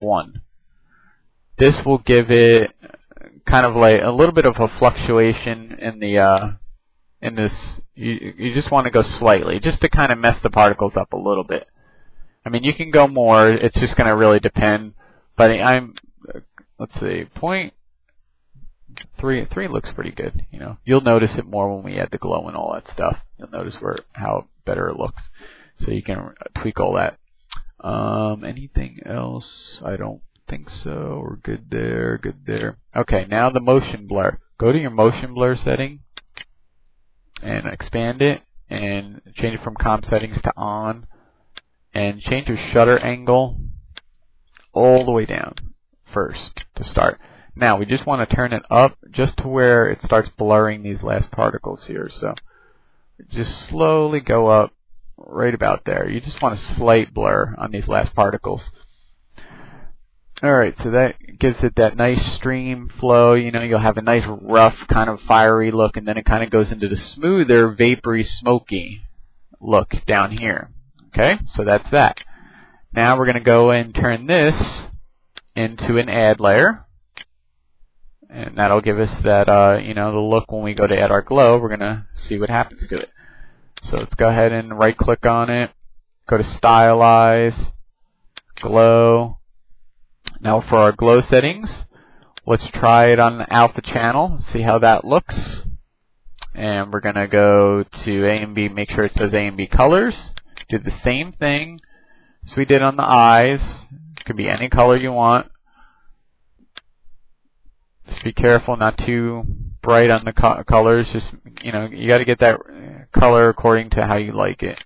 1. This will give it kind of like a little bit of a fluctuation in the in this. You just want to go slightly, just to kind of mess the particles up a little bit. I mean, you can go more. It's just going to really depend. But let's see, 0.3 looks pretty good. You know, you'll notice it more when we add the glow and all that stuff. You'll notice how better it looks. So you can tweak all that. Anything else? I don't think so. We're good there. Good there. Okay, now the motion blur. Go to your motion blur setting and expand it and change it from comp settings to on, and change your shutter angle all the way down first to start. Now we just want to turn it up just to where it starts blurring these last particles here. So just slowly go up right about there. You just want a slight blur on these last particles. Alright, so that gives it that nice stream flow. You know, you'll have a nice rough kind of fiery look, and then it kind of goes into the smoother, vapory, smoky look down here. Okay, so that's that. Now we're going to go and turn this into an add layer, and that'll give us that, you know, the look when we go to add our glow. We're going to see what happens to it. So let's go ahead and right click on it, go to stylize, glow. Now for our glow settings, let's try it on the alpha channel, see how that looks. And we're going to go to A and B, make sure it says A and B colors. Do the same thing as we did on the eyes. It could be any color you want. Just be careful not too bright on the colors. Just, you know, you got to get that color according to how you like it.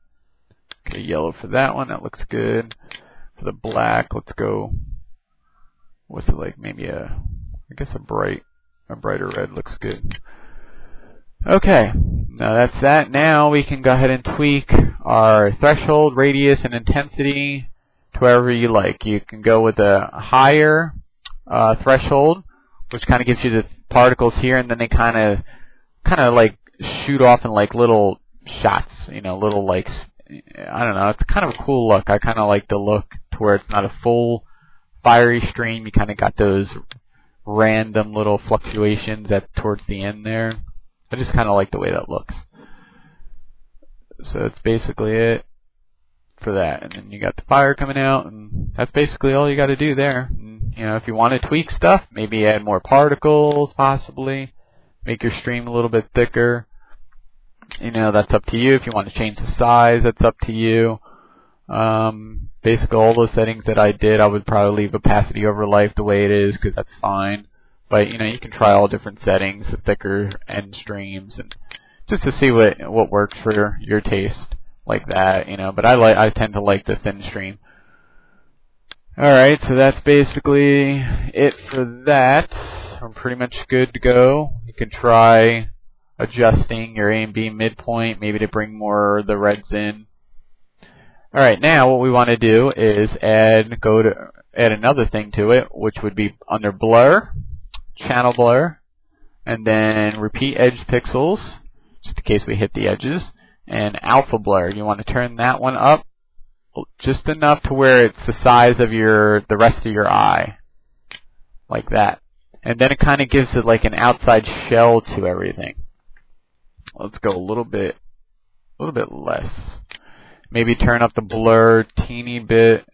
Okay, yellow for that one. That looks good. For the black, let's go with like maybe I guess a brighter red looks good. Okay, now that's that. Now we can go ahead and tweak our threshold, radius, and intensity to wherever you like. You can go with a higher threshold, which kind of gives you the particles here, and then they kind of like shoot off in like little shots, you know, little like, I don't know, it's kind of a cool look. I kind of like the look to where it's not a full fiery stream. You kind of got those random little fluctuations towards the end there. I just kind of like the way that looks. So that's basically it for that. And then you got the fire coming out, and that's basically all you got to do there. And, you know, if you want to tweak stuff, maybe add more particles, possibly make your stream a little bit thicker. You know, that's up to you. If you want to change the size, that's up to you. Basically, all those settings that I did, I would probably leave opacity over life the way it is, because that's fine. But, you know, you can try all different settings, the thicker end streams, and just to see what works for your taste, like that, you know. But I tend to like the thin stream. Alright, so that's basically it for that. I'm pretty much good to go. You can try adjusting your A and B midpoint, maybe to bring more of the reds in. Alright, now what we want to do is add another thing to it, which would be under blur, channel blur, and then repeat edge pixels, just in case we hit the edges, and alpha blur. You want to turn that one up just enough to where it's the size of the rest of your eye, like that. And then it kind of gives it like an outside shell to everything. Let's go a little bit less. Maybe turn up the blur teeny bit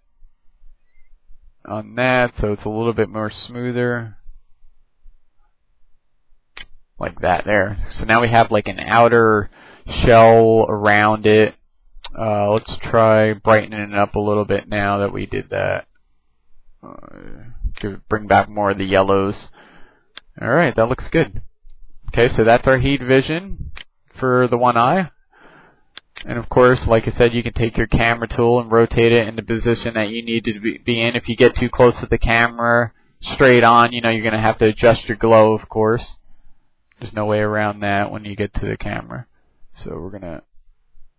on that so it's a little bit more smoother. Like that there. So now we have like an outer shell around it. Let's try brightening it up a little bit now that we did that. Bring back more of the yellows. Alright, that looks good. Okay, so that's our heat vision for the one eye. And of course, like I said, you can take your camera tool and rotate it in the position that you need to be in. If you get too close to the camera, straight on, you know, you're going to have to adjust your glow, of course. There's no way around that when you get to the camera. So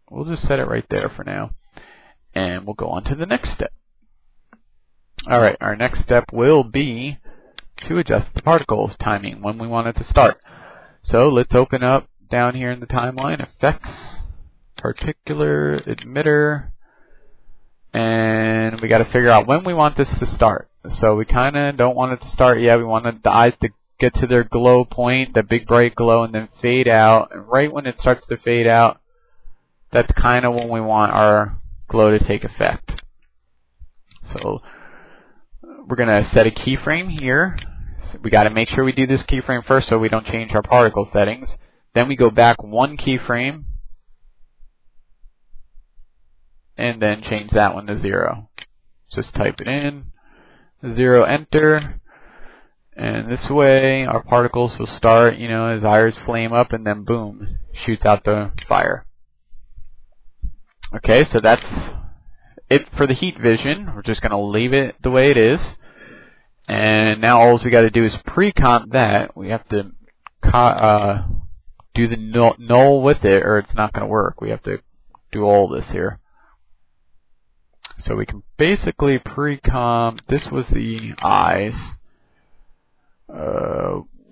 we'll just set it right there for now. And we'll go on to the next step. Alright, our next step will be to adjust the particles timing when we want it to start. So let's open up down here in the timeline, effects, particular emitter, and we got to figure out when we want this to start. So we kind of don't want it to start yet. We want the eyes to get to their glow point, the big bright glow, and then fade out. And right when it starts to fade out, that's kind of when we want our glow to take effect. So we're going to set a keyframe here. So we got to make sure we do this keyframe first so we don't change our particle settings. Then we go back one keyframe and then change that one to 0. Just type it in, 0, enter, and this way our particles will start, you know, as eyes flame up, and then boom, shoots out the fire. Okay, so that's it for the heat vision. We're just going to leave it the way it is. And now all we got to do is pre-comp that. We have to do the null with it, or it's not going to work. We have to do all this here. So we can basically pre-comp. This was the eyes.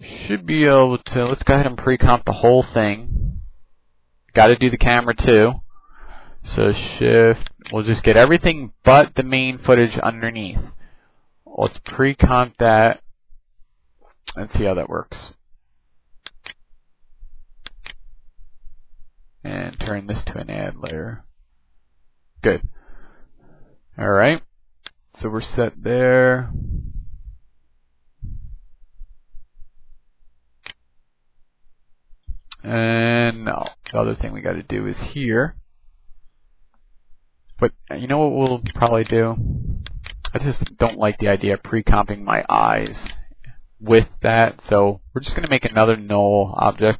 Should be able to. Let's go ahead and pre-comp the whole thing. Got to do the camera too. So shift. We'll just get everything but the main footage underneath. Let's pre-comp that and see how that works. And turn this to an add layer. Good. Alright, so we're set there. And no, the other thing we got to do is here. But you know what we'll probably do? I just don't like the idea of pre-comping my eyes with that, so we're just going to make another null object.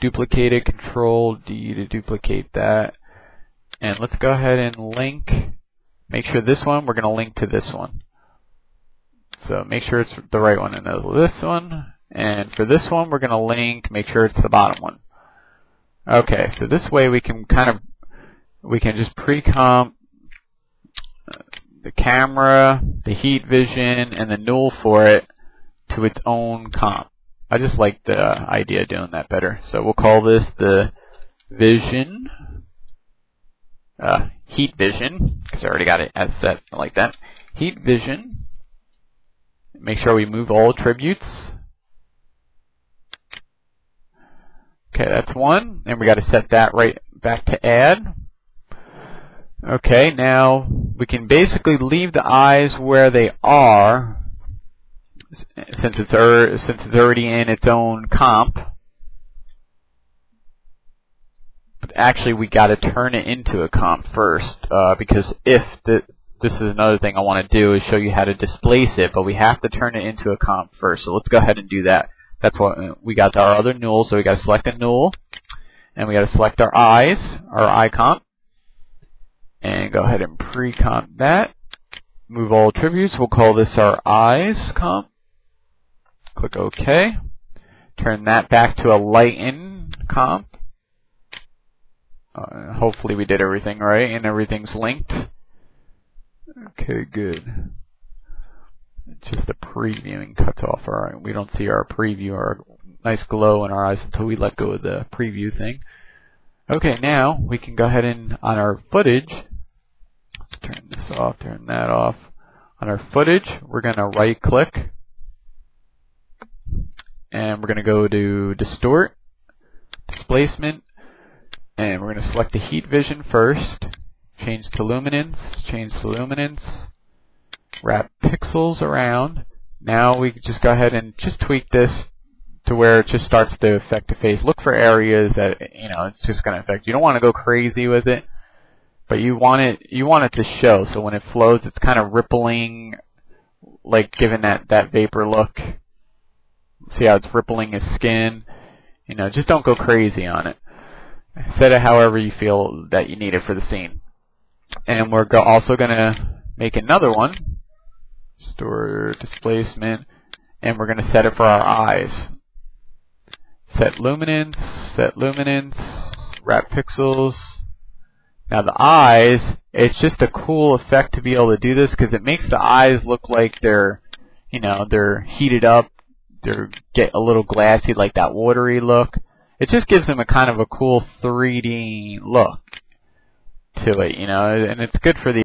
Duplicate it, Control D to duplicate that. And let's go ahead and link. Make sure this one, we're going to link to this one. So make sure it's the right one, and this one. And for this one, we're going to link, make sure it's the bottom one. Okay, so this way we can just pre-comp the camera, the heat vision, and the null for it to its own comp. I just like the idea of doing that better. So we'll call this the vision. Heat vision, because I already got it as set like that. Heat vision. Make sure we move all attributes. Okay, that's one. And we got to set that right back to add. Okay, now we can basically leave the eyes where they are, since it's already in its own comp. But actually, we got to turn it into a comp first, because this is another thing I want to do is show you how to displace it, but we have to turn it into a comp first. So let's go ahead and do that. That's what we got our other null. So we got to select a null, and we got to select our eyes, our eye comp, and go ahead and pre-comp that. Move all attributes. We'll call this our eyes comp. Click OK. Turn that back to a lighten comp. Hopefully we did everything right and everything's linked. Okay, good. Just the previewing cuts off we don't see our preview, our nice glow in our eyes until we let go of the preview thing. Okay, now we can go ahead and on our footage, let's turn this off, turn that off. On our footage, we're going to right click and we're going to go to distort, displacement, and we're going to select the heat vision first, change to luminance, wrap pixels around. Now we can just go ahead and just tweak this to where it just starts to affect the face. Look for areas that it's just going to affect. You don't want to go crazy with it, but you want it to show. So when it flows, it's kind of rippling, like giving that vapor look. See how it's rippling his skin? Just don't go crazy on it. Set it however you feel that you need it for the scene. And we're also going to make another one. Store displacement, and we're going to set it for our eyes. Set luminance, wrap pixels. Now the eyes, it's just a cool effect to be able to do this because it makes the eyes look like they're heated up, get a little glassy, like that watery look. It just gives them a kind of a cool 3D look to it, and it's good for the